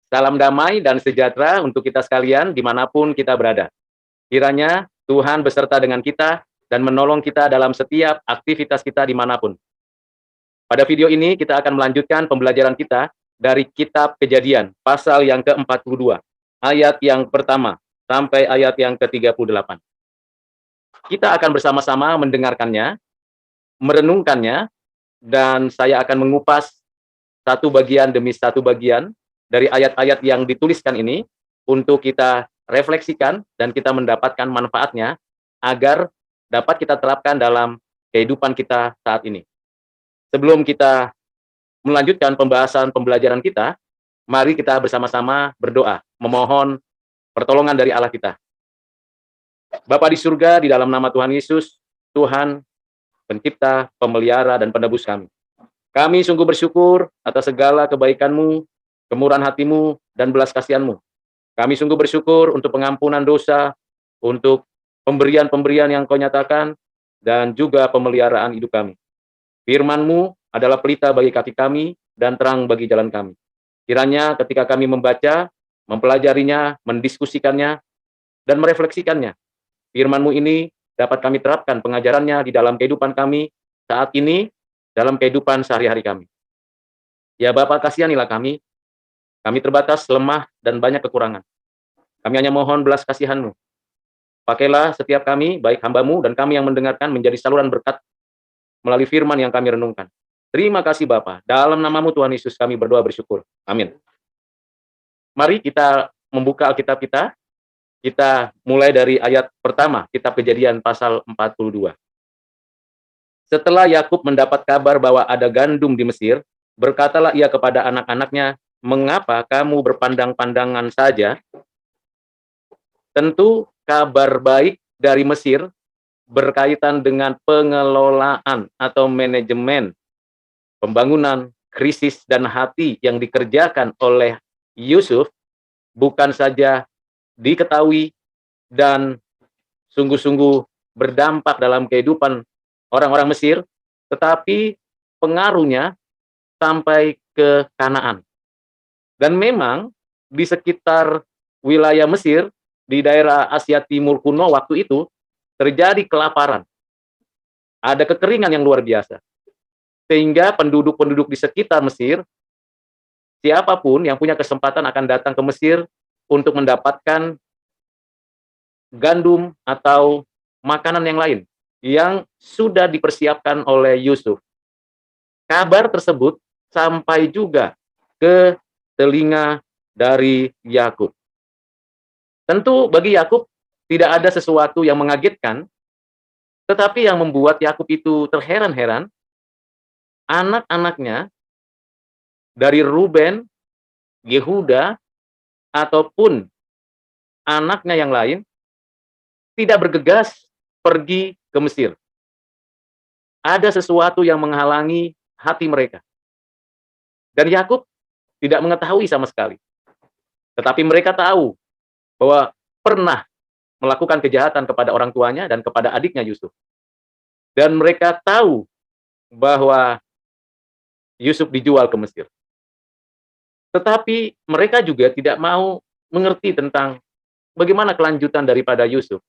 Salam damai dan sejahtera untuk kita sekalian dimanapun kita berada. Kiranya Tuhan beserta dengan kita dan menolong kita dalam setiap aktivitas kita dimanapun. Pada video ini kita akan melanjutkan pembelajaran kita dari kitab Kejadian, pasal yang ke-42, ayat yang pertama sampai ayat yang ke-38. Kita akan bersama-sama mendengarkannya, merenungkannya, dan saya akan mengupas satu bagian demi satu bagian dari ayat-ayat yang dituliskan ini untuk kita refleksikan dan kita mendapatkan manfaatnya agar dapat kita terapkan dalam kehidupan kita saat ini. Sebelum kita melanjutkan pembahasan pembelajaran kita, mari kita bersama-sama berdoa, memohon pertolongan dari Allah kita. Bapa di surga, di dalam nama Tuhan Yesus, Tuhan, pencipta, pemelihara, dan penebus kami. Kami sungguh bersyukur atas segala kebaikan-Mu, kemurahan hati-Mu, dan belas kasihan-Mu. Kami sungguh bersyukur untuk pengampunan dosa, untuk pemberian-pemberian yang Kau nyatakan, dan juga pemeliharaan hidup kami. Firman-Mu adalah pelita bagi kaki kami dan terang bagi jalan kami. Kiranya ketika kami membaca, mempelajarinya, mendiskusikannya, dan merefleksikannya, Firman-Mu ini dapat kami terapkan pengajarannya di dalam kehidupan kami saat ini, dalam kehidupan sehari-hari kami. Ya Bapa, kasihanilah kami terbatas, lemah, dan banyak kekurangan. Kami hanya mohon belas kasihan-Mu. Pakailah setiap kami, baik hamba-Mu dan kami yang mendengarkan, menjadi saluran berkat melalui firman yang kami renungkan. Terima kasih Bapa. Dalam nama-Mu Tuhan Yesus kami berdoa bersyukur. Amin. Mari kita membuka Alkitab kita. Kita mulai dari ayat pertama, kitab Kejadian pasal 42. Setelah Yakub mendapat kabar bahwa ada gandum di Mesir, berkatalah ia kepada anak-anaknya, "Mengapa kamu berpandang-pandangan saja? Tentu kabar baik dari Mesir berkaitan dengan pengelolaan atau manajemen pembangunan, krisis, dan hati yang dikerjakan oleh Yusuf bukan saja diketahui dan sungguh-sungguh berdampak dalam kehidupan orang-orang Mesir, tetapi pengaruhnya sampai ke Kanaan. Dan memang di sekitar wilayah Mesir, di daerah Asia Timur kuno waktu itu, terjadi kelaparan. Ada kekeringan yang luar biasa. Sehingga penduduk-penduduk di sekitar Mesir, siapapun yang punya kesempatan akan datang ke Mesir untuk mendapatkan gandum atau makanan yang lain yang sudah dipersiapkan oleh Yusuf. Kabar tersebut sampai juga ke telinga dari Yakub. Tentu bagi Yakub tidak ada sesuatu yang mengagetkan, tetapi yang membuat Yakub itu terheran-heran, anak-anaknya dari Ruben, Yehuda, ataupun anaknya yang lain tidak bergegas pergi ke Mesir. Ada sesuatu yang menghalangi hati mereka. Dan Yakub tidak mengetahui sama sekali. Tetapi mereka tahu bahwa pernah melakukan kejahatan kepada orang tuanya dan kepada adiknya Yusuf. Dan mereka tahu bahwa Yusuf dijual ke Mesir. Tetapi mereka juga tidak mau mengerti tentang bagaimana kelanjutan daripada Yusuf.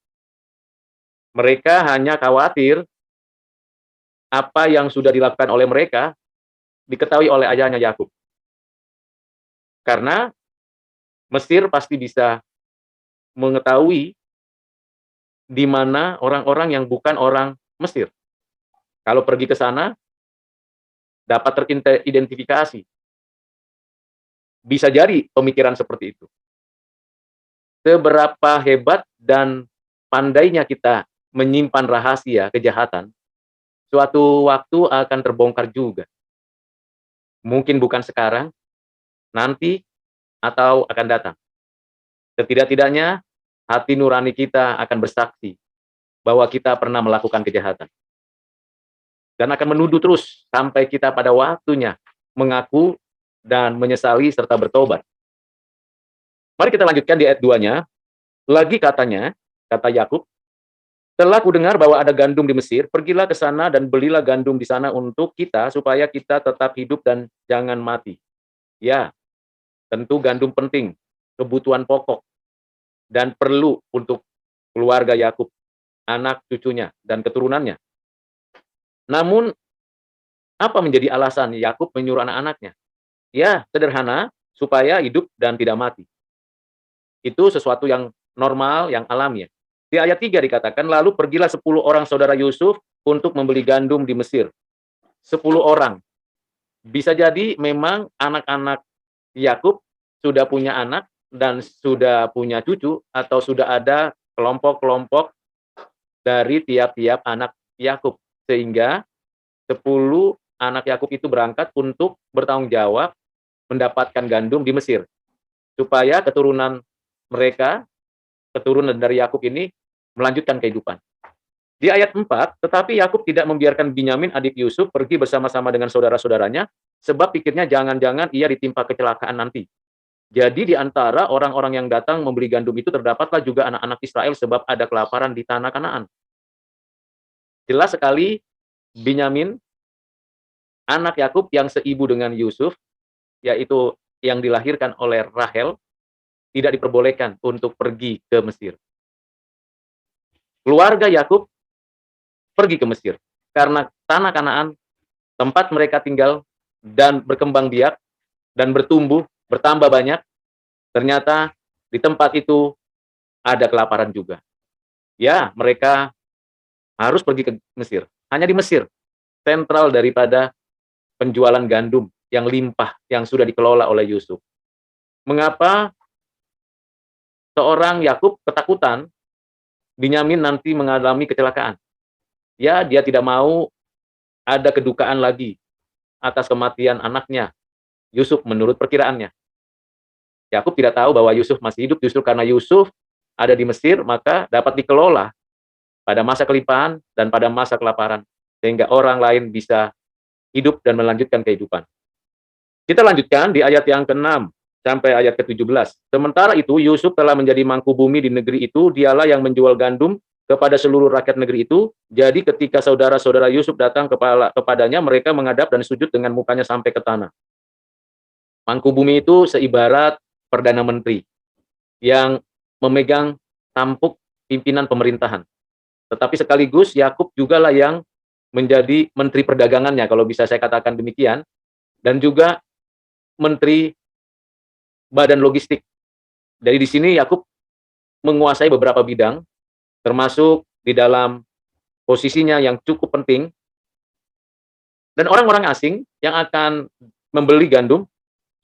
Mereka hanya khawatir apa yang sudah dilakukan oleh mereka diketahui oleh ayahnya Yakub. Karena Mesir pasti bisa mengetahui di mana orang-orang yang bukan orang Mesir. Kalau pergi ke sana, dapat teridentifikasi. Bisa jadi pemikiran seperti itu. Seberapa hebat dan pandainya kita menyimpan rahasia kejahatan, suatu waktu akan terbongkar juga. Mungkin bukan sekarang, nanti, atau akan datang. Setidak-tidaknya, hati nurani kita akan bersaksi bahwa kita pernah melakukan kejahatan. Dan akan menuduh terus sampai kita pada waktunya mengaku dan menyesali serta bertobat. Mari kita lanjutkan di ayat 2-nya. Lagi katanya, kata Yakub, "Setelah kudengar bahwa ada gandum di Mesir, pergilah ke sana dan belilah gandum di sana untuk kita, supaya kita tetap hidup dan jangan mati." Ya, Tentu gandum penting, kebutuhan pokok, dan perlu untuk keluarga Yakub, anak cucunya, dan keturunannya. Namun, apa menjadi alasan Yakub menyuruh anak-anaknya? Ya, sederhana, supaya hidup dan tidak mati. Itu sesuatu yang normal, yang alami ya. Di ayat 3 dikatakan, lalu pergilah 10 orang saudara Yusuf untuk membeli gandum di Mesir. 10 orang. Bisa jadi memang anak-anak Yakub sudah punya anak dan sudah punya cucu, atau sudah ada kelompok-kelompok dari tiap-tiap anak Yakub. Sehingga 10 anak Yakub itu berangkat untuk bertanggung jawab mendapatkan gandum di Mesir. Supaya keturunan mereka, keturunan dari Yakub ini melanjutkan kehidupan. Di ayat 4, tetapi Yakub tidak membiarkan Binyamin adik Yusuf pergi bersama-sama dengan saudara-saudaranya, sebab pikirnya jangan-jangan ia ditimpa kecelakaan nanti. Jadi di antara orang-orang yang datang membeli gandum itu terdapatlah juga anak-anak Israel, sebab ada kelaparan di tanah Kanaan. Jelas sekali Binyamin, anak Yakub yang seibu dengan Yusuf, yaitu yang dilahirkan oleh Rahel, tidak diperbolehkan untuk pergi ke Mesir. Keluarga Yakub pergi ke Mesir karena tanah Kanaan, tempat mereka tinggal dan berkembang biak dan bertumbuh, bertambah banyak, ternyata di tempat itu ada kelaparan juga. Ya, mereka harus pergi ke Mesir. Hanya di Mesir, sentral daripada penjualan gandum yang limpah yang sudah dikelola oleh Yusuf. Mengapa seorang Yakub ketakutan Binyamin nanti mengalami kecelakaan? Ya, dia tidak mau ada kedukaan lagi atas kematian anaknya, Yusuf, menurut perkiraannya. Yakub tidak tahu bahwa Yusuf masih hidup, justru karena Yusuf ada di Mesir, maka dapat dikelola pada masa kelimpahan dan pada masa kelaparan, sehingga orang lain bisa hidup dan melanjutkan kehidupan. Kita lanjutkan di ayat yang ke-6 sampai ayat ke-17. Sementara itu, Yusuf telah menjadi mangku bumi di negeri itu, dialah yang menjual gandum kepada seluruh rakyat negeri itu. Jadi ketika saudara-saudara Yusuf datang kepadanya, mereka menghadap dan sujud dengan mukanya sampai ke tanah. Mangku bumi itu seibarat Perdana Menteri yang memegang tampuk pimpinan pemerintahan. Tetapi sekaligus Yakub jugalah yang menjadi menteri perdagangannya, kalau bisa saya katakan demikian, dan juga menteri badan logistik. Jadi di sini Yakub menguasai beberapa bidang, termasuk di dalam posisinya yang cukup penting, dan orang-orang asing yang akan membeli gandum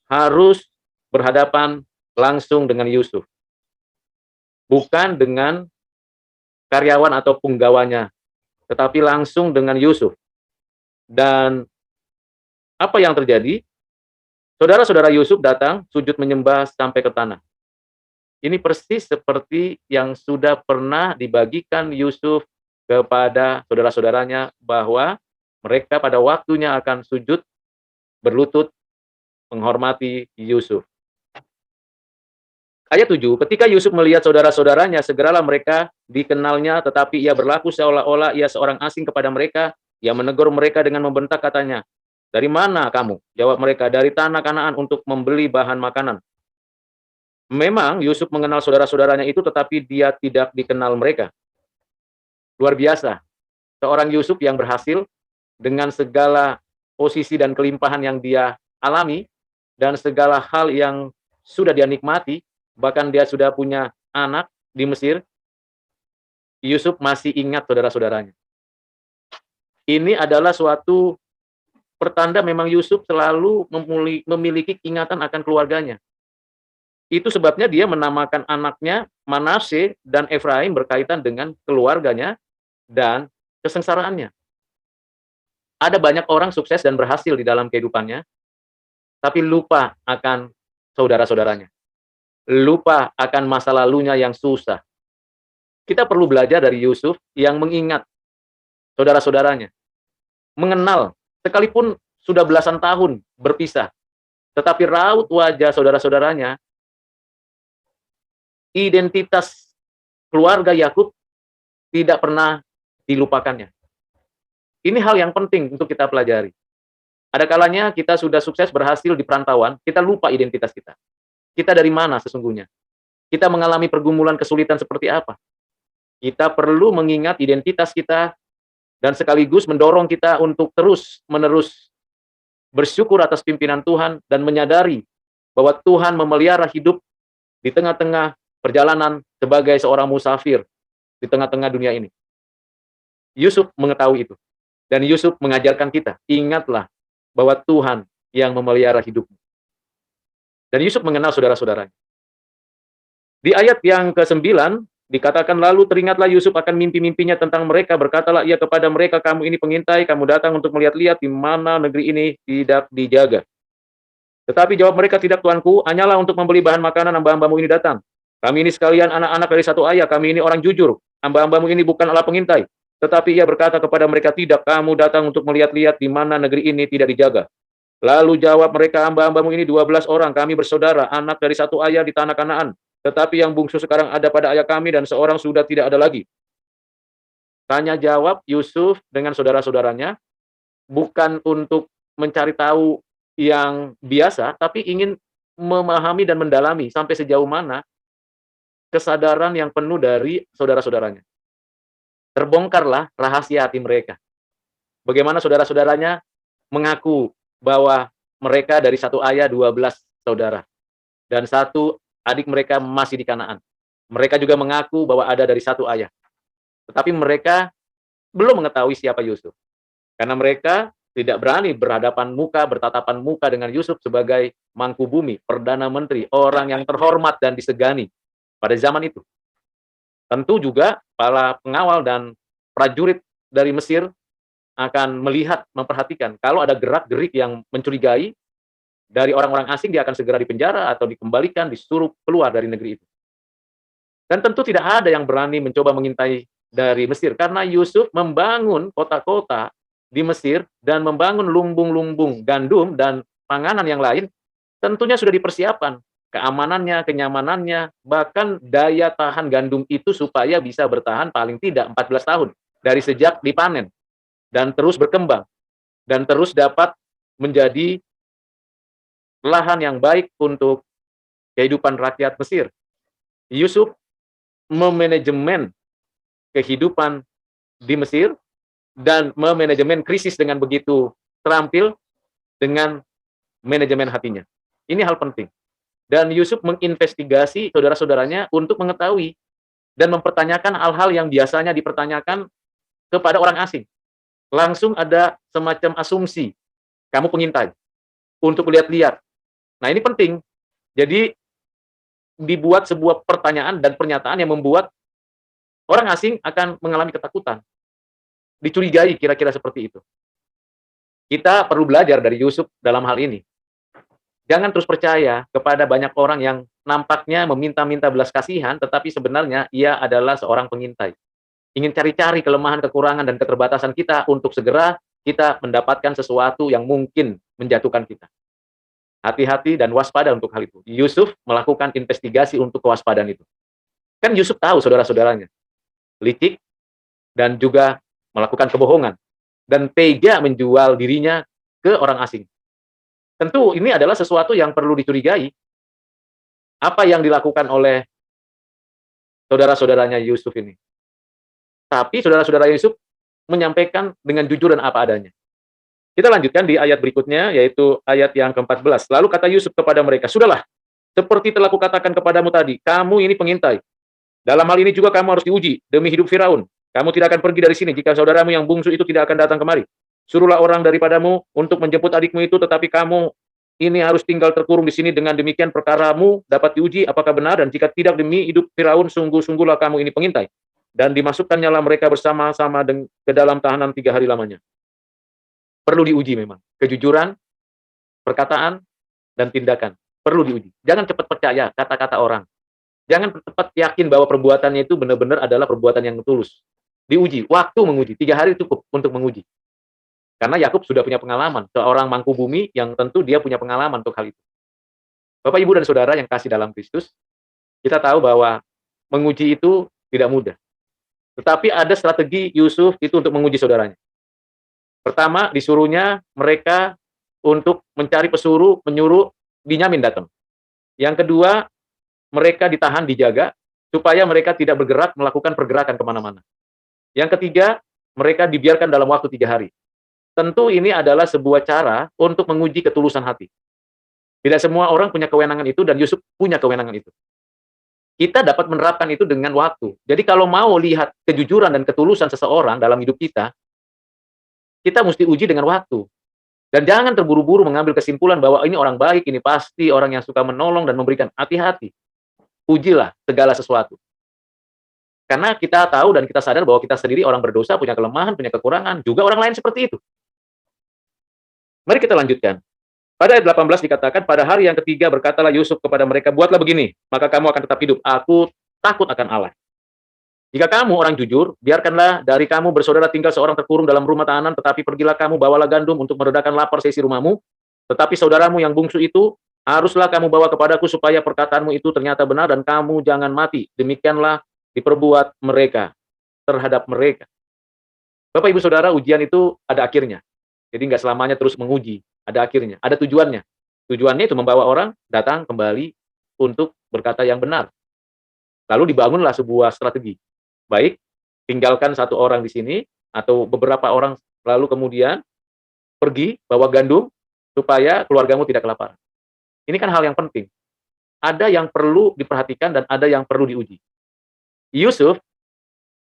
harus berhadapan langsung dengan Yusuf, bukan dengan karyawan atau punggawanya, tetapi langsung dengan Yusuf. Dan apa yang terjadi? Saudara-saudara Yusuf datang, sujud menyembah sampai ke tanah. Ini persis seperti yang sudah pernah dibagikan Yusuf kepada saudara-saudaranya, bahwa mereka pada waktunya akan sujud, berlutut, menghormati Yusuf. Ayat 7, ketika Yusuf melihat saudara-saudaranya, segeralah mereka dikenalnya, tetapi ia berlaku seolah-olah ia seorang asing kepada mereka. Ia menegur mereka dengan membentak, katanya, "Dari mana kamu?" Jawab mereka, "Dari tanah Kanaan untuk membeli bahan makanan." Memang Yusuf mengenal saudara-saudaranya itu, tetapi dia tidak dikenal mereka. Luar biasa, seorang Yusuf yang berhasil dengan segala posisi dan kelimpahan yang dia alami, dan segala hal yang sudah dia nikmati, bahkan dia sudah punya anak di Mesir, Yusuf masih ingat saudara-saudaranya. Ini adalah suatu pertanda memang Yusuf selalu memiliki ingatan akan keluarganya. Itu sebabnya dia menamakan anaknya Manasye dan Efraim berkaitan dengan keluarganya dan kesengsaraannya. Ada banyak orang sukses dan berhasil di dalam kehidupannya, tapi lupa akan saudara-saudaranya. Lupa akan masa lalunya yang susah. Kita perlu belajar dari Yusuf yang mengingat saudara-saudaranya, mengenal, sekalipun sudah belasan tahun berpisah, tetapi raut wajah saudara-saudaranya, identitas keluarga Yakub tidak pernah dilupakannya. Ini hal yang penting untuk kita pelajari. Ada kalanya kita sudah sukses berhasil di perantauan, kita lupa identitas kita. kita dari mana sesungguhnya? Kita mengalami pergumulan kesulitan seperti apa? Kita perlu mengingat identitas kita dan sekaligus mendorong kita untuk terus-menerus bersyukur atas pimpinan Tuhan dan menyadari bahwa Tuhan memelihara hidup di tengah-tengah perjalanan sebagai seorang musafir di tengah-tengah dunia ini. Yusuf mengetahui itu. Dan Yusuf mengajarkan kita, ingatlah bahwa Tuhan yang memelihara hidupmu. Dan Yusuf mengenal saudara-saudaranya. Di ayat yang ke-9, dikatakan, lalu teringatlah Yusuf akan mimpi-mimpinya tentang mereka, berkatalah ia kepada mereka, kamu ini pengintai, kamu datang untuk melihat-lihat di mana negeri ini tidak dijaga. Tetapi jawab mereka, tidak tuanku, hanyalah untuk membeli bahan makanan hamba-hambamu ini datang. Kami ini sekalian anak-anak dari satu ayah, kami ini orang jujur, hamba-hambamu ini bukan Allah pengintai. Tetapi ia berkata kepada mereka, tidak, kamu datang untuk melihat-lihat di mana negeri ini tidak dijaga. Lalu jawab mereka, hamba-hambamu ini 12 orang, kami bersaudara, anak dari satu ayah di tanah Kanaan. Tetapi yang bungsu sekarang ada pada ayah kami dan seorang sudah tidak ada lagi. Tanya jawab Yusuf dengan saudara-saudaranya, bukan untuk mencari tahu yang biasa, tapi ingin memahami dan mendalami sampai sejauh mana kesadaran yang penuh dari saudara-saudaranya. Terbongkarlah rahasia hati mereka. Bagaimana saudara-saudaranya mengaku bahwa mereka dari satu ayah 12 saudara. Dan satu adik mereka masih di Kanaan. Mereka juga mengaku bahwa ada dari satu ayah. Tetapi mereka belum mengetahui siapa Yusuf. Karena mereka tidak berani bertatapan muka dengan Yusuf sebagai mangku bumi, perdana menteri, orang yang terhormat dan disegani pada zaman itu. Tentu juga para pengawal dan prajurit dari Mesir akan melihat, memperhatikan. Kalau ada gerak-gerik yang mencurigai dari orang-orang asing, dia akan segera dipenjara atau dikembalikan, disuruh keluar dari negeri itu. Dan tentu tidak ada yang berani mencoba mengintai dari Mesir, karena Yusuf membangun kota-kota di Mesir dan membangun lumbung-lumbung gandum dan panganan yang lain, tentunya sudah dipersiapkan. Keamanannya, kenyamanannya, bahkan daya tahan gandum itu supaya bisa bertahan paling tidak 14 tahun dari sejak dipanen dan terus berkembang dan terus dapat menjadi lahan yang baik untuk kehidupan rakyat Mesir. Yusuf memanajemen kehidupan di Mesir dan memanajemen krisis dengan begitu terampil dengan manajemen hatinya. Ini hal penting. Dan Yusuf menginvestigasi saudara-saudaranya untuk mengetahui dan mempertanyakan hal-hal yang biasanya dipertanyakan kepada orang asing. Langsung ada semacam asumsi, kamu pengintai, untuk lihat-lihat. Nah, ini penting. Jadi, dibuat sebuah pertanyaan dan pernyataan yang membuat orang asing akan mengalami ketakutan. Dicurigai kira-kira seperti itu. Kita perlu belajar dari Yusuf dalam hal ini. Jangan terus percaya kepada banyak orang yang nampaknya meminta-minta belas kasihan, tetapi sebenarnya ia adalah seorang pengintai. Ingin cari-cari kelemahan, kekurangan, dan keterbatasan kita untuk segera kita mendapatkan sesuatu yang mungkin menjatuhkan kita. Hati-hati dan waspada untuk hal itu. Yusuf melakukan investigasi untuk kewaspadaan itu. Kan Yusuf tahu saudara-saudaranya licik dan juga melakukan kebohongan dan tega menjual dirinya ke orang asing. Tentu ini adalah sesuatu yang perlu dicurigai. Apa yang dilakukan oleh saudara-saudaranya Yusuf ini. Tapi saudara-saudara Yusuf menyampaikan dengan jujur dan apa adanya. Kita lanjutkan di ayat berikutnya, yaitu ayat yang ke-14. Lalu kata Yusuf kepada mereka, sudahlah, seperti telah kukatakan kepadamu tadi, kamu ini pengintai. Dalam hal ini juga kamu harus diuji demi hidup Firaun. Kamu tidak akan pergi dari sini jika saudaramu yang bungsu itu tidak akan datang kemari. Suruhlah orang daripadamu untuk menjemput adikmu itu, tetapi kamu ini harus tinggal terkurung di sini. Dengan demikian perkaramu dapat diuji apakah benar, dan jika tidak demi hidup Firaun, sungguh-sungguhlah kamu ini pengintai. Dan dimasukkannya mereka bersama-sama ke dalam tahanan 3 hari lamanya. Perlu diuji memang. Kejujuran, perkataan, dan tindakan. Perlu diuji. Jangan cepat percaya kata-kata orang. Jangan cepat yakin bahwa perbuatannya itu benar-benar adalah perbuatan yang tulus. Diuji. Waktu menguji. 3 hari cukup untuk menguji. Karena Yakub sudah punya pengalaman. Seorang mangku bumi yang tentu dia punya pengalaman untuk hal itu. Bapak, Ibu, dan Saudara yang kasih dalam Kristus, kita tahu bahwa menguji itu tidak mudah. Tetapi ada strategi Yusuf itu untuk menguji saudaranya. Pertama, disuruhnya mereka untuk mencari pesuruh, menyuruh Binyamin datang. Yang kedua, mereka ditahan, dijaga, supaya mereka tidak bergerak melakukan pergerakan kemana-mana. Yang ketiga, mereka dibiarkan dalam waktu 3 hari. Tentu ini adalah sebuah cara untuk menguji ketulusan hati. Tidak semua orang punya kewenangan itu dan Yusuf punya kewenangan itu. Kita dapat menerapkan itu dengan waktu. Jadi kalau mau lihat kejujuran dan ketulusan seseorang dalam hidup kita mesti uji dengan waktu. Dan jangan terburu-buru mengambil kesimpulan bahwa ini orang baik, ini pasti orang yang suka menolong dan memberikan. Hati-hati. Ujilah segala sesuatu. Karena kita tahu dan kita sadar bahwa kita sendiri orang berdosa, punya kelemahan, punya kekurangan. Juga orang lain seperti itu. Mari kita lanjutkan. Pada ayat 18 dikatakan, pada hari yang ketiga berkatalah Yusuf kepada mereka, buatlah begini, maka kamu akan tetap hidup. Aku takut akan Allah. Jika kamu orang jujur, biarkanlah dari kamu bersaudara tinggal seorang terkurung dalam rumah tahanan, tetapi pergilah kamu, bawalah gandum untuk meredakan lapar seisi rumahmu. Tetapi saudaramu yang bungsu itu, haruslah kamu bawa kepadaku supaya perkataanmu itu ternyata benar dan kamu jangan mati. Demikianlah diperbuat mereka terhadap mereka. Bapak Ibu Saudara, ujian itu ada akhirnya. Jadi nggak selamanya terus menguji, ada akhirnya, ada tujuannya. Tujuannya itu membawa orang datang kembali untuk berkata yang benar. Lalu dibangunlah sebuah strategi. Baik, tinggalkan satu orang di sini, atau beberapa orang, lalu kemudian pergi, bawa gandum, supaya keluargamu tidak kelaparan. Ini kan hal yang penting. Ada yang perlu diperhatikan dan ada yang perlu diuji. Yusuf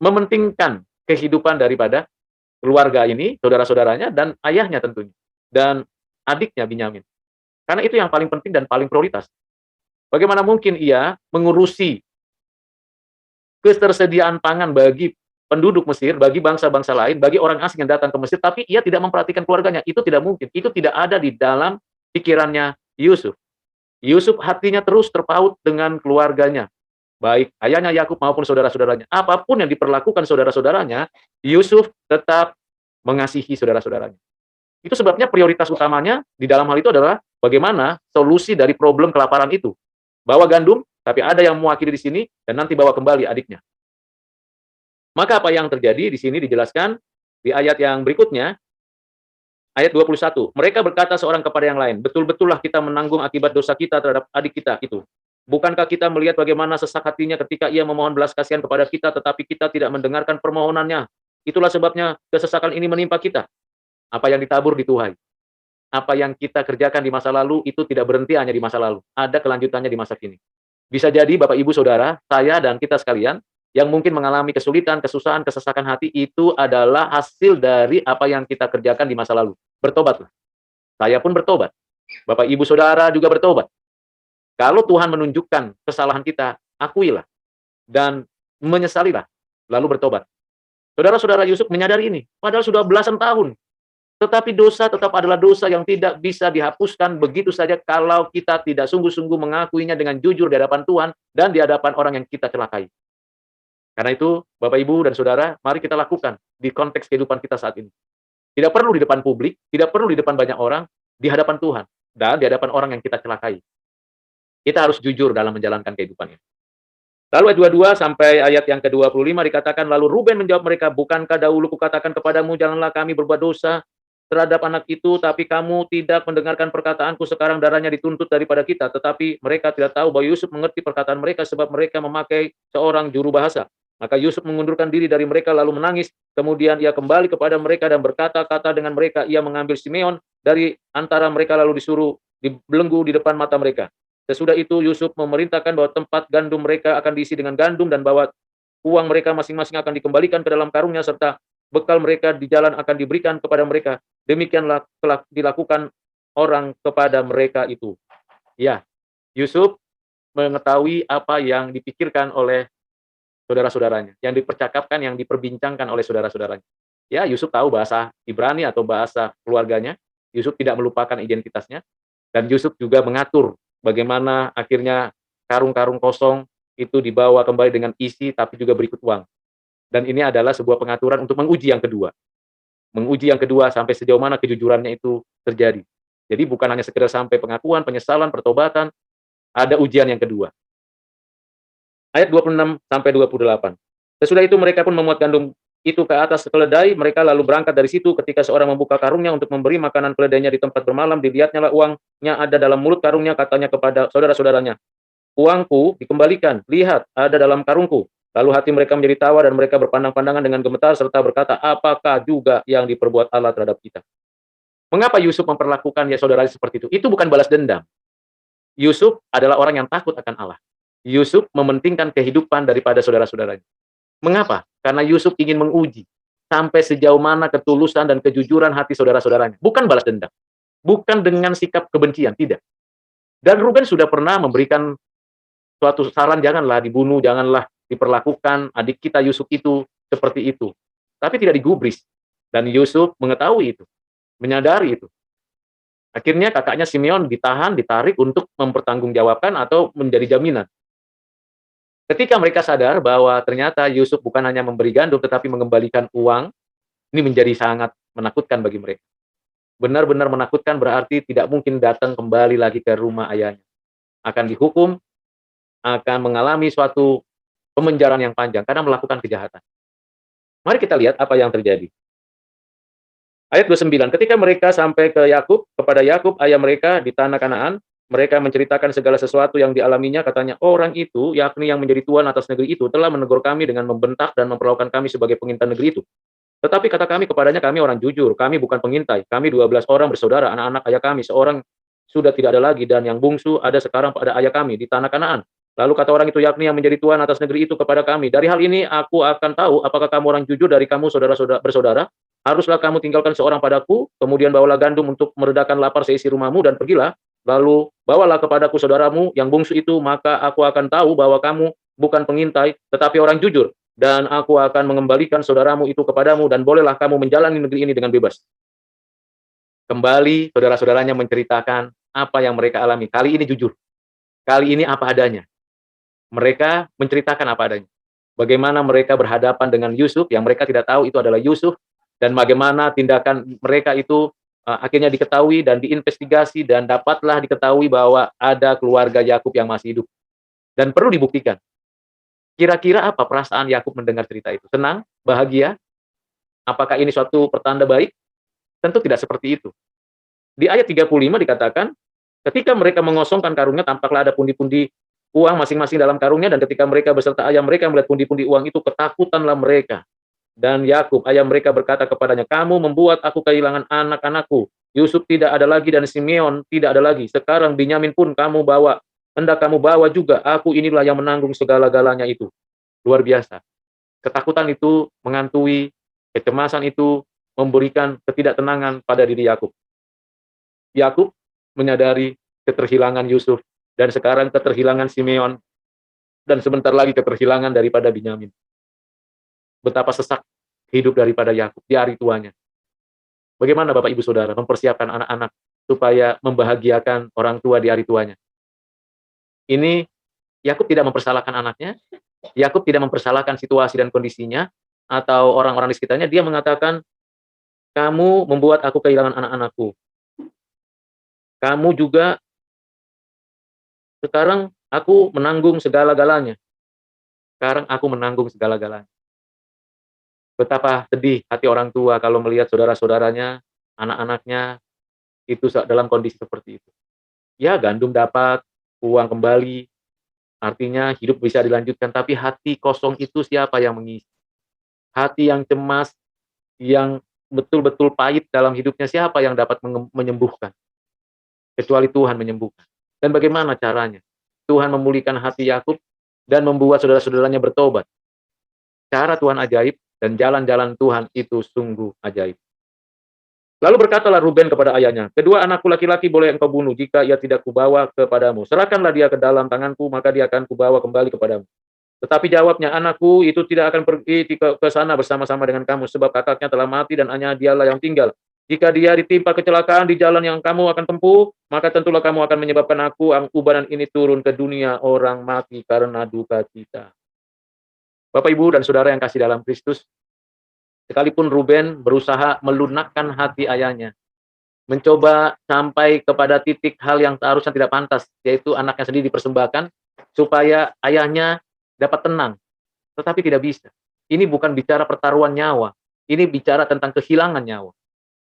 mementingkan kehidupan daripada keluarga ini, saudara-saudaranya, dan ayahnya tentunya. Dan adiknya Binyamin. Karena itu yang paling penting dan paling prioritas. Bagaimana mungkin ia mengurusi ketersediaan pangan bagi penduduk Mesir, bagi bangsa-bangsa lain, bagi orang asing yang datang ke Mesir, tapi ia tidak memperhatikan keluarganya. Itu tidak mungkin. Itu tidak ada di dalam pikirannya Yusuf. Yusuf hatinya terus terpaut dengan keluarganya. Baik ayahnya Yakub maupun saudara-saudaranya. Apapun yang diperlakukan saudara-saudaranya, Yusuf tetap mengasihi saudara-saudaranya. Itu sebabnya prioritas utamanya di dalam hal itu adalah bagaimana solusi dari problem kelaparan itu. Bawa gandum, tapi ada yang mewakili di sini, dan nanti bawa kembali adiknya. Maka apa yang terjadi di sini dijelaskan di ayat yang berikutnya, ayat 21. Mereka berkata seorang kepada yang lain, betul-betullah kita menanggung akibat dosa kita terhadap adik kita itu. Bukankah kita melihat bagaimana sesak hatinya ketika ia memohon belas kasihan kepada kita, tetapi kita tidak mendengarkan permohonannya. Itulah sebabnya kesesakan ini menimpa kita. Apa yang ditabur dituai. Apa yang kita kerjakan di masa lalu itu tidak berhenti hanya di masa lalu. Ada kelanjutannya di masa kini. Bisa jadi Bapak Ibu Saudara, saya dan kita sekalian, yang mungkin mengalami kesulitan, kesusahan, kesesakan hati, itu adalah hasil dari apa yang kita kerjakan di masa lalu. Bertobatlah. Saya pun bertobat. Bapak Ibu Saudara juga bertobat. Kalau Tuhan menunjukkan kesalahan kita, akuilah. Dan menyesalilah. Lalu bertobat. Saudara-saudara Yusuf menyadari ini. Padahal sudah belasan tahun. Tetapi dosa tetap adalah dosa yang tidak bisa dihapuskan begitu saja kalau kita tidak sungguh-sungguh mengakuinya dengan jujur di hadapan Tuhan dan di hadapan orang yang kita celakai. Karena itu, Bapak, Ibu, dan Saudara, mari kita lakukan di konteks kehidupan kita saat ini. Tidak perlu di depan publik, tidak perlu di depan banyak orang, di hadapan Tuhan, dan di hadapan orang yang kita celakai. Kita harus jujur dalam menjalankan kehidupan ini. Lalu ayat 22 sampai ayat yang ke-25 dikatakan, lalu Ruben menjawab mereka, bukankah dahulu kukatakan kepadamu, janganlah kami berbuat dosa terhadap anak itu, tapi kamu tidak mendengarkan perkataanku, sekarang darahnya dituntut daripada kita. Tetapi mereka tidak tahu bahwa Yusuf mengerti perkataan mereka, sebab mereka memakai seorang juru bahasa. Maka Yusuf mengundurkan diri dari mereka lalu menangis. Kemudian ia kembali kepada mereka dan berkata-kata dengan mereka. Ia mengambil Simeon dari antara mereka lalu disuruh dibelenggu di depan mata mereka. Sesudah itu Yusuf memerintahkan bahwa tempat gandum mereka akan diisi dengan gandum dan bahwa uang mereka masing-masing akan dikembalikan ke dalam karungnya serta bekal mereka di jalan akan diberikan kepada mereka. Demikianlah telah dilakukan orang kepada mereka itu. Ya, Yusuf mengetahui apa yang dipikirkan oleh saudara-saudaranya, yang dipercakapkan, yang diperbincangkan oleh saudara-saudaranya. Ya, Yusuf tahu bahasa Ibrani atau bahasa keluarganya. Yusuf tidak melupakan identitasnya. Dan Yusuf juga mengatur bagaimana akhirnya karung-karung kosong itu dibawa kembali dengan isi, tapi juga berikut uang. Dan ini adalah sebuah pengaturan untuk menguji yang kedua. Menguji yang kedua sampai sejauh mana kejujurannya itu terjadi. Jadi bukan hanya sekedar sampai pengakuan, penyesalan, pertobatan, ada ujian yang kedua. Ayat 26 sampai 28. Sesudah itu mereka pun memuat gandum itu ke atas keledai, mereka lalu berangkat dari situ. Ketika seorang membuka karungnya untuk memberi makanan keledainya di tempat bermalam, dilihatnya lah uangnya ada dalam mulut karungnya, katanya kepada saudara-saudaranya, "Uangku dikembalikan, lihat ada dalam karungku." Lalu hati mereka menjadi tawar dan mereka berpandang-pandangan dengan gemetar serta berkata, "Apakah juga yang diperbuat Allah terhadap kita?" Mengapa Yusuf memperlakukan ya saudaranya seperti itu? Itu bukan balas dendam. Yusuf adalah orang yang takut akan Allah. Yusuf mementingkan kehidupan daripada saudara-saudaranya. Mengapa? Karena Yusuf ingin menguji sampai sejauh mana ketulusan dan kejujuran hati saudara-saudaranya. Bukan balas dendam. Bukan dengan sikap kebencian, tidak. Dan Ruben sudah pernah memberikan suatu saran, janganlah dibunuh, janganlah diperlakukan adik kita Yusuf itu seperti itu. Tapi tidak digubris. Dan Yusuf mengetahui itu, menyadari itu. Akhirnya kakaknya Simeon ditahan, ditarik untuk mempertanggungjawabkan atau menjadi jaminan. Ketika mereka sadar bahwa ternyata Yusuf bukan hanya memberi gandum tetapi mengembalikan uang, ini menjadi sangat menakutkan bagi mereka. Benar-benar menakutkan, berarti tidak mungkin datang kembali lagi ke rumah ayahnya. Akan dihukum, akan mengalami suatu pemenjaraan yang panjang karena melakukan kejahatan. Mari kita lihat apa yang terjadi. Ayat 29, ketika mereka sampai ke Yakub, kepada Yakub ayah mereka di tanah Kanaan, mereka menceritakan segala sesuatu yang dialaminya, katanya, orang itu, yakni yang menjadi tuan atas negeri itu, telah menegur kami dengan membentak dan memperlakukan kami sebagai pengintai negeri itu. Tetapi kata kami kepadanya, kami orang jujur, kami bukan pengintai, kami 12 orang bersaudara, anak-anak ayah kami, seorang sudah tidak ada lagi, dan yang bungsu ada sekarang pada ayah kami di tanah Kanaan. Lalu kata orang itu, yakni yang menjadi tuan atas negeri itu kepada kami, dari hal ini aku akan tahu apakah kamu orang jujur dari kamu saudara-saudara bersaudara. Haruslah kamu tinggalkan seorang padaku, kemudian bawalah gandum untuk meredakan lapar seisi rumahmu, dan pergilah, lalu bawalah kepadaku saudaramu yang bungsu itu, maka aku akan tahu bahwa kamu bukan pengintai, tetapi orang jujur, dan aku akan mengembalikan saudaramu itu kepadamu, dan bolehlah kamu menjalani negeri ini dengan bebas. Kembali saudara-saudaranya menceritakan apa yang mereka alami. Kali ini jujur, kali ini apa adanya. Mereka menceritakan apa adanya. Bagaimana mereka berhadapan dengan Yusuf, yang mereka tidak tahu itu adalah Yusuf, dan bagaimana tindakan mereka itu akhirnya diketahui dan diinvestigasi, dan dapatlah diketahui bahwa ada keluarga Yakub yang masih hidup. Dan perlu dibuktikan. Kira-kira apa perasaan Yakub mendengar cerita itu? Senang? Bahagia? Apakah ini suatu pertanda baik? Tentu tidak seperti itu. Di ayat 35 dikatakan, ketika mereka mengosongkan karungnya, tampaklah ada pundi-pundi uang masing-masing dalam karungnya, dan ketika mereka beserta ayah mereka melihat pundi-pundi uang itu, ketakutanlah mereka. Dan Yakub, ayah mereka, berkata kepadanya, kamu membuat aku kehilangan anak-anakku. Yusuf tidak ada lagi dan Simeon tidak ada lagi. Sekarang Binyamin pun kamu bawa. Hendak kamu bawa juga. Aku inilah yang menanggung segala-galanya itu. Luar biasa. Ketakutan itu menghantui, kecemasan itu memberikan ketidaktenangan pada diri Yakub. Yakub menyadari keterhilangan Yusuf, dan sekarang keterhilangan Simeon, dan sebentar lagi keterhilangan daripada Binyamin. Betapa sesak hidup daripada Yakub di hari tuanya. Bagaimana Bapak Ibu Saudara mempersiapkan anak-anak supaya membahagiakan orang tua di hari tuanya? Ini Yakub tidak mempersalahkan anaknya, Yakub tidak mempersalahkan situasi dan kondisinya atau orang-orang di sekitarnya. Dia mengatakan, kamu membuat aku kehilangan anak-anakku. Kamu juga sekarang aku menanggung segala-galanya. Sekarang aku menanggung segala-galanya. Betapa sedih hati orang tua kalau melihat saudara-saudaranya, anak-anaknya, itu dalam kondisi seperti itu. Ya, gandum dapat, uang kembali, artinya hidup bisa dilanjutkan, tapi hati kosong itu siapa yang mengisi? Hati yang cemas, yang betul-betul pahit dalam hidupnya, siapa yang dapat menyembuhkan? Kecuali Tuhan menyembuhkan. Dan bagaimana caranya? Tuhan memulihkan hati Yakub dan membuat saudara-saudaranya bertobat. Cara Tuhan ajaib, dan jalan-jalan Tuhan itu sungguh ajaib. Lalu berkatalah Ruben kepada ayahnya, kedua anakku laki-laki boleh engkau bunuh jika ia tidak kubawa kepadamu. Serahkanlah dia ke dalam tanganku, maka dia akan kubawa kembali kepadamu. Tetapi jawabnya, anakku itu tidak akan pergi ke sana bersama-sama dengan kamu, sebab kakaknya telah mati dan hanya dialah yang tinggal. Jika dia ditimpa kecelakaan di jalan yang kamu akan tempuh, maka tentulah kamu akan menyebabkan aku, ubanan ini, turun ke dunia orang mati karena duka cita. Bapak, Ibu, dan Saudara yang kasih dalam Kristus, sekalipun Ruben berusaha melunakkan hati ayahnya, mencoba sampai kepada titik hal yang seharusnya tidak pantas, yaitu anaknya sendiri dipersembahkan supaya ayahnya dapat tenang, tetapi tidak bisa. Ini bukan bicara pertaruhan nyawa, ini bicara tentang kehilangan nyawa.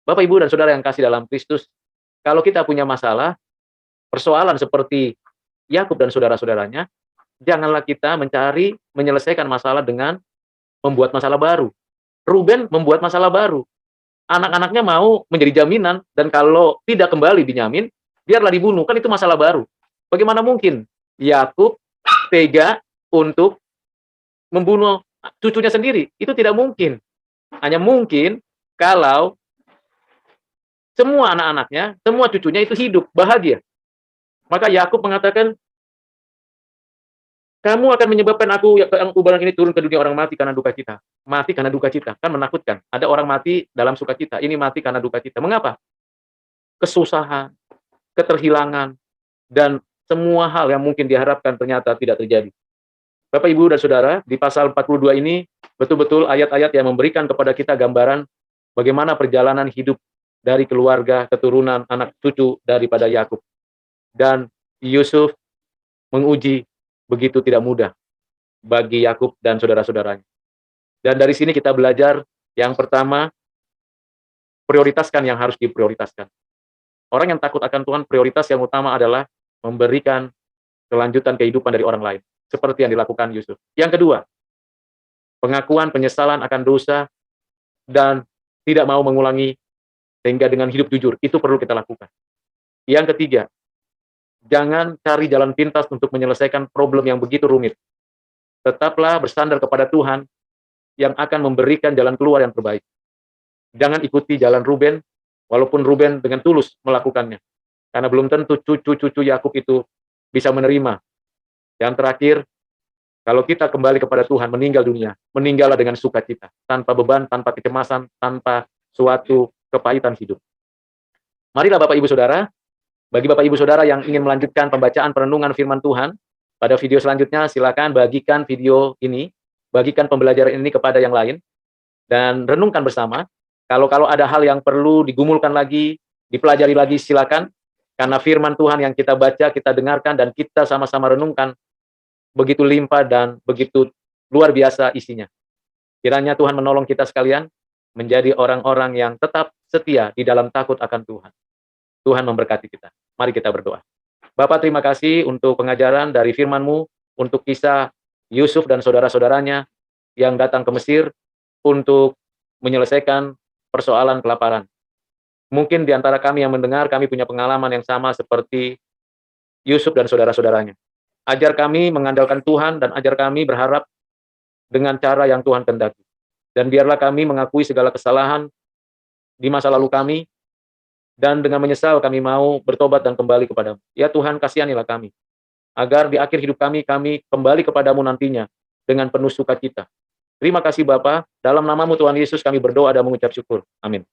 Bapak, Ibu, dan saudara yang kasih dalam Kristus, kalau kita punya masalah, persoalan seperti Yakub dan saudara-saudaranya, janganlah kita mencari menyelesaikan masalah dengan membuat masalah baru. Ruben membuat masalah baru. Anak-anaknya mau menjadi jaminan, dan kalau tidak kembali Binyamin, biarlah dibunuh. Kan itu masalah baru. Bagaimana mungkin Yakub tega untuk membunuh cucunya sendiri? Itu tidak mungkin. Hanya mungkin kalau semua anak-anaknya, semua cucunya itu hidup, bahagia. Maka Yakub mengatakan, kamu akan menyebabkan aku yang ubaran ini turun ke dunia orang mati karena duka cita. Mati karena duka cita, kan menakutkan. Ada orang mati dalam sukacita, ini mati karena duka cita. Mengapa? Kesusahan, keterhilangan, dan semua hal yang mungkin diharapkan ternyata tidak terjadi. Bapak, Ibu, dan Saudara, di pasal 42 ini betul-betul ayat-ayat yang memberikan kepada kita gambaran bagaimana perjalanan hidup dari keluarga, keturunan, anak cucu daripada Yakub. Dan Yusuf menguji begitu tidak mudah bagi Yakub dan saudara-saudaranya. Dan dari sini kita belajar yang pertama, prioritaskan yang harus diprioritaskan. Orang yang takut akan Tuhan, prioritas yang utama adalah memberikan kelanjutan kehidupan dari orang lain, seperti yang dilakukan Yusuf. Yang kedua, pengakuan penyesalan akan dosa dan tidak mau mengulangi, sehingga dengan hidup jujur, itu perlu kita lakukan. Yang ketiga, jangan cari jalan pintas untuk menyelesaikan problem yang begitu rumit. Tetaplah bersandar kepada Tuhan yang akan memberikan jalan keluar yang terbaik. Jangan ikuti jalan Ruben, walaupun Ruben dengan tulus melakukannya. Karena belum tentu cucu-cucu Yakub itu bisa menerima. Yang terakhir, kalau kita kembali kepada Tuhan, meninggal dunia, meninggallah dengan sukacita, tanpa beban, tanpa kecemasan, tanpa suatu kepahitan hidup. Marilah Bapak Ibu Saudara, bagi Bapak Ibu Saudara yang ingin melanjutkan pembacaan perenungan firman Tuhan, pada video selanjutnya silakan bagikan video ini, bagikan pembelajaran ini kepada yang lain, dan renungkan bersama. Kalau ada hal yang perlu digumulkan lagi, dipelajari lagi, silakan. Karena firman Tuhan yang kita baca, kita dengarkan, dan kita sama-sama renungkan, begitu limpah dan begitu luar biasa isinya. Kiranya Tuhan menolong kita sekalian, menjadi orang-orang yang tetap setia di dalam takut akan Tuhan. Tuhan memberkati kita. Mari kita berdoa. Bapak, terima kasih untuk pengajaran dari firman-Mu, untuk kisah Yusuf dan saudara-saudaranya yang datang ke Mesir untuk menyelesaikan persoalan kelaparan. Mungkin di antara kami yang mendengar, kami punya pengalaman yang sama seperti Yusuf dan saudara-saudaranya. Ajar kami mengandalkan Tuhan dan ajar kami berharap dengan cara yang Tuhan kehendaki. Dan biarlah kami mengakui segala kesalahan di masa lalu kami, dan dengan menyesal kami mau bertobat dan kembali kepadamu. Ya Tuhan, kasihanilah kami, agar di akhir hidup kami kembali kepadamu nantinya dengan penuh sukacita. Terima kasih Bapa, dalam namamu Tuhan Yesus kami berdoa dan mengucap syukur. Amin.